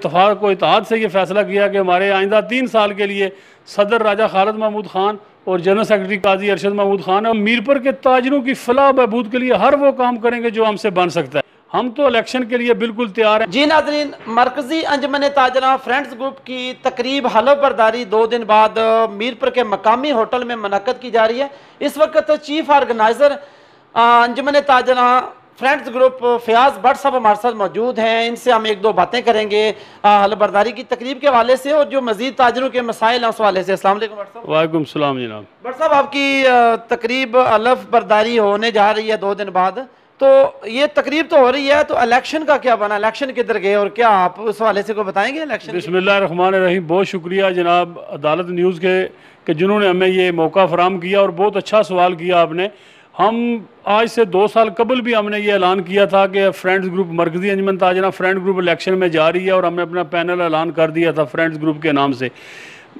इत्तफाक व इत्तेहाद से ये फैसला किया कि हमारे आइंदा 3 साल के लिए सदर राजा खालिद महमूद ख़ान और जनरल सेक्रेटरी काजी अरशद महमूद ख़ान और मीरपुर के ताजरों की फलाह बहबूद के लिए हर वो काम करेंगे जो हमसे बन सकता है। हम तो इलेक्शन के लिए बिल्कुल तैयार हैं। जी नाज़रीन, मरकज़ी अंजुमन ताजरा फ्रेंड्स ग्रुप की तकरीब हलफ बर्दारी 2 दिन बाद मीरपुर के मकामी होटल में मुनक्कद की जा रही है। इस वक्त चीफ ऑर्गेनाइज़र अंजुमन ताजरा फ्रेंड्स ग्रुप फयाज भट्ट साहब हमारे साथ मौजूद हैं। इनसे हम 1-2 बातें करेंगे हलफ बर्दारी की तकरीब के हवाले से और जो मजीद ताजरों के मसाइल हैं उस हवाले से। अस्सलाम वालेकुम भट्ट साहब। वालेकुम सलाम जनाब। भट्ट साहब, आपकी तकरीब हलफ बर्दारी होने जा रही है 2 दिन बाद, तो ये तकरीब तो हो रही है, तो इलेक्शन का क्या बना, इलेक्शन किधर गए और क्या आप उस हवाले से को बताएंगे इलेक्शन? बिस्मिल्लाहिर्रहमानिर्रहीम। बहुत शुक्रिया जनाब अदालत न्यूज़ के जिन्होंने हमें ये मौका फराम किया और बहुत अच्छा सवाल किया आपने। हम आज से 2 साल कबल भी हमने ये ऐलान किया था कि फ्रेंड्स ग्रुप मरकज़ी अंजुमन ताजरा फ्रेंड्स ग्रुप इलेक्शन में जा रही है और हमने अपना पैनल ऐलान कर दिया था फ्रेंड्स ग्रुप के नाम से।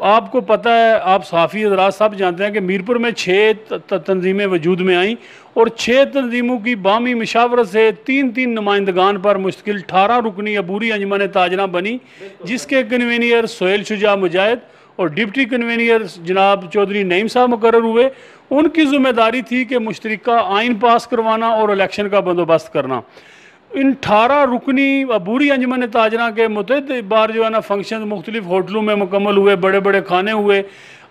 आपको पता है, आप सहाफ़ी हज़रात सब जानते हैं कि मीरपुर में 6 तंजीमें वजूद में आईं और 6 तंजीमों की बामी मशावरत से 3-3 नुमाइंदगान पर मुश्किल 18 रुकनी अबूरी अंजुमन ताजरा बनी, जिसके कन्वीनियर सोहेल शुजा मुजाहिद और डिप्टी कन्वीनियर जनाब चौधरी नईम साहब मुकर्रर हुए। उनकी ज़िम्मेदारी थी कि मुश्तरका आइन पास करवाना और इलेक्शन का बंदोबस्त करना। इन 18 रुकनी अबूरी अंजुमन ताजरा के मुतअद्दिद बार जो है ना फंक्शन मुख्तलिफ होटलों में मुकम्मल हुए, बड़े बड़े खाने हुए,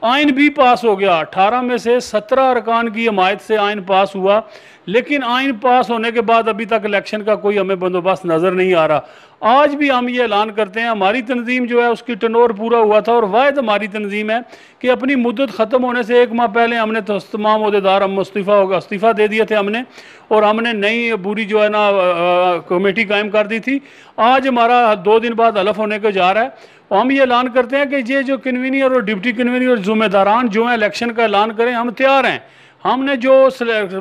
आइन भी पास हो गया। 18 में से 17 अरकान की हमायत से आइन पास हुआ, लेकिन आइन पास होने के बाद अभी तक इलेक्शन का कोई हमें बंदोबस्त नज़र नहीं आ रहा। आज भी हम ये ऐलान करते हैं, हमारी तंजीम जो है उसकी टर्नओवर पूरा हुआ था और वाहिद हमारी तंजीम है कि अपनी मुद्दत ख़त्म होने से 1 माह पहले हमने तो तमाम अहदेदार हम इस्तीफ़ा दे दिए थे हमने, और हमने नई बुरी जो है ना कमेटी कायम कर दी थी। आज हमारा 2 दिन बाद हलफ होने को जा रहा है और हम ये ऐलान करते हैं कि ये जो कन्वीनियर और डिप्टी कन्वीनियर और ज़िम्मेदारान जो हैं इलेक्शन का ऐलान करें, हम तैयार हैं। हमने जो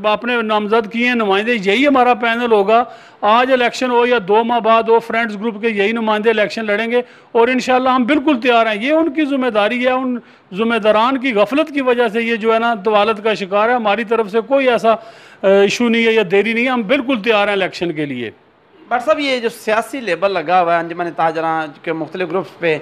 अपने नामजद किए हैं नुमाइंदे, यही हमारा पैनल होगा। आज इलेक्शन हो या 2 माह बाद हो, फ्रेंड्स ग्रुप के यही नुमाइंदे इलेक्शन लड़ेंगे और इंशाल्लाह हम बिल्कुल तैयार हैं। ये उनकी ज़िम्मेदारी है, उन ज़िम्मेदारान की गफलत की वजह से ये जो है ना तवालत का शिकार है। हमारी तरफ से कोई ऐसा इशू नहीं है या देरी नहीं है, हम बिल्कुल तैयार हैं इलेक्शन के लिए। भट्ट साहब, ये जो सियासी लेबल लगा हुआ है अंजुमन ताजरा के मुख्तलिफ ग्रुप्स पे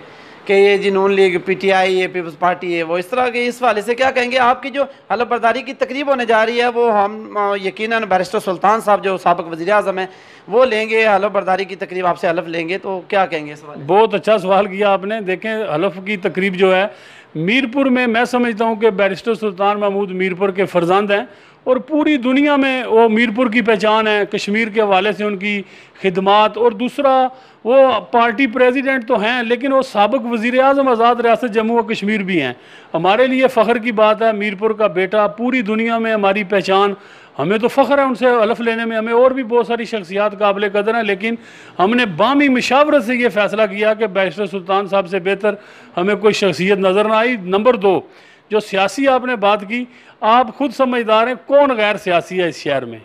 कि ये जी नून लीग, PTI है, पीपल्स पार्टी है, वो इस तरह के, इस वाले से क्या कहेंगे? आपकी जो हलफ बर्दारी की तकरीब होने जा रही है वो हम यकीनन बैरिस्टर सुल्तान साहब जो साबिक़ वज़ीर-ए-आज़म हैं वो लेंगे, हलफ बर्दारी की तकरीब आपसे हलफ लेंगे, तो क्या कहेंगे इस वाले? बहुत अच्छा सवाल किया आपने। देखें, हलफ की तकरीब जो है मीरपुर में, मैं समझता हूँ कि बैरिस्टर सुल्तान महमूद मीरपुर के फ़र्जंद हैं और पूरी दुनिया में वो मीरपुर की पहचान है कश्मीर के हवाले से उनकी खिदमात। और दूसरा, वो पार्टी प्रेसिडेंट तो हैं लेकिन वो साबिक़ वज़ीर-ए-आज़म आज़ाद रियासत जम्मू व कश्मीर भी हैं। हमारे लिए फ़ख्र की बात है, मीरपुर का बेटा, पूरी दुनिया में हमारी पहचान, हमें तो फ़ख्र है उनसे हलफ लेने में। हमें और भी बहुत सारी शख्सियात काबिल कदर हैं, लेकिन हमने बामी मशावरत से ये फ़ैसला किया कि बैरिस्टर सुल्तान साहब से बेहतर हमें कोई शख्सियत नज़र ना आई। नंबर 2, जो सियासी आपने बात की, आप खुद समझदार हैं कौन गैर सियासी है इस शहर में।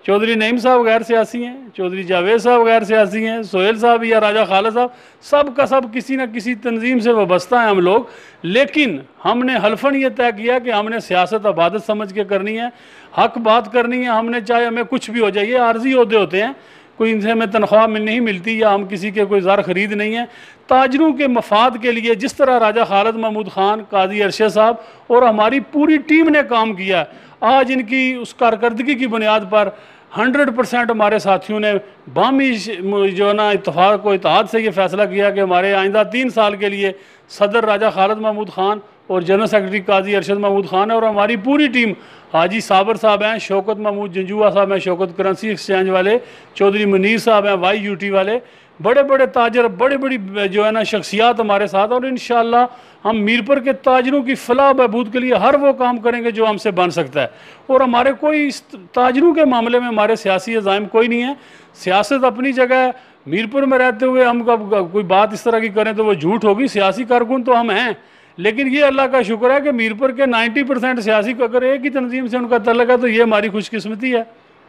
चौधरी नईम साहब गैर सियासी हैं, चौधरी जावेद साहब गैर सियासी हैं, सोहेल साहब या राजा खालिद साहब, सब का सब किसी न किसी तंजीम से वाबस्ता हैं हम लोग। लेकिन हमने हल्फन ये तय किया कि हमने सियासत इबादत समझ के करनी है, हक बात करनी है। हमने चाहे हमें कुछ भी हो जाए, ये आर्जी ओहदे होते हैं, कोई इनसे हमें तनख्वाह नहीं मिलती या हम किसी के कोई ज़र ख़रीद नहीं है। ताजरों के मफाद के लिए जिस तरह राजा खालिद महमूद ख़ान, काजी अरशद साहब और हमारी पूरी टीम ने काम किया, आज इनकी उस कारकर्दगी की बुनियाद पर 100% हमारे साथियों ने बामी जो है ना इत्तफाक व इत्तेहाद से ये फैसला किया कि हमारे आइंदा 3 साल के लिए सदर राजा खालिद महमूद ख़ान और जनरल सेक्रेटरी काजी अरशद महमूद ख़ान और हमारी पूरी टीम, हाजी साबर साहब हैं, शौकत महमूद जंजुआ साहब हैं, शौकत करेंसी एक्सचेंज वाले, चौधरी मुनीर साहब हैं, YUT वाले, बड़े बड़े ताजर, बड़ी बड़ी जो है ना शख्सियात हमारे साथ। और इंशाअल्लाह हम मीरपुर के ताजरों की फलाह बहबूद के लिए हर वो काम करेंगे जो हमसे बन सकता है। और हमारे कोई ताजरों के मामले में हमारे सियासी अज़ाइम कोई नहीं है। सियासत अपनी जगह, मीरपुर में रहते हुए हम कोई बात इस तरह की करें तो वो झूठ होगी। सियासी कारकुन तो हम हैं, लेकिन ये अल्लाह का शुक्र है कि मीरपुर के 90% सियासी को अगर एक ही तंजीम से उनका तल्लुक है तो ये हमारी खुशकिस्मती है।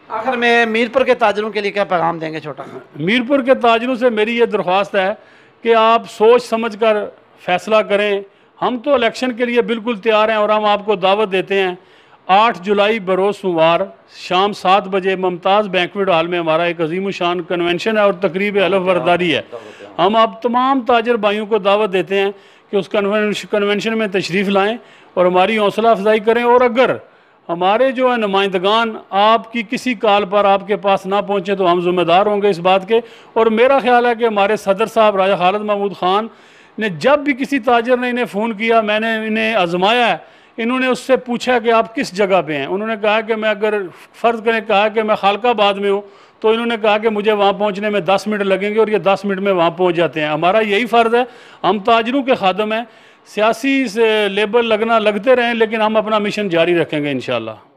आखिर में मीरपुर के ताजरों के लिए क्या पैगाम देंगे? छोटा मीरपुर के ताजरों से मेरी ये दरख्वास्त है कि आप सोच समझ कर फैसला करें। हम तो इलेक्शन के लिए बिल्कुल तैयार हैं और हम आपको दावत देते हैं 8 जुलाई बरोज़ सोमवार शाम 7 बजे मुमताज़ बैंक्वेट हॉल में हमारा एक अजीम शान कन्वेंशन है और तकरीब हलफ बर्दारी है। हम आप तमाम ताजर भाइयों को दावत देते हैं कि उस कन्वेंशन में तशरीफ़ लाएँ और हमारी हौसला अफजाई करें। और अगर हमारे जो है नुमाइंदगान आपकी किसी कॉल पर आपके पास ना पहुँचे तो हम ज़िम्मेदार होंगे इस बात के। और मेरा ख्याल है कि हमारे सदर साहब राजा खालिद महमूद ख़ान ने जब भी किसी ताजर ने इन्हें फ़ोन किया, मैंने इन्हें आजमाया है, इन्होंने उससे पूछा कि आप किस जगह पे हैं। उन्होंने कहा कि मैं, अगर फ़र्ज़ करें, कहा कि मैं खालकाबाद में हूँ, तो इन्होंने कहा कि मुझे वहाँ पहुँचने में 10 मिनट लगेंगे और ये 10 मिनट में वहाँ पहुँच जाते हैं। हमारा यही फ़र्ज़ है, हम ताजरों के खादम हैं। सियासी से लेबल लगना लगते रहें, लेकिन हम अपना मिशन जारी रखेंगे इंशाअल्लाह।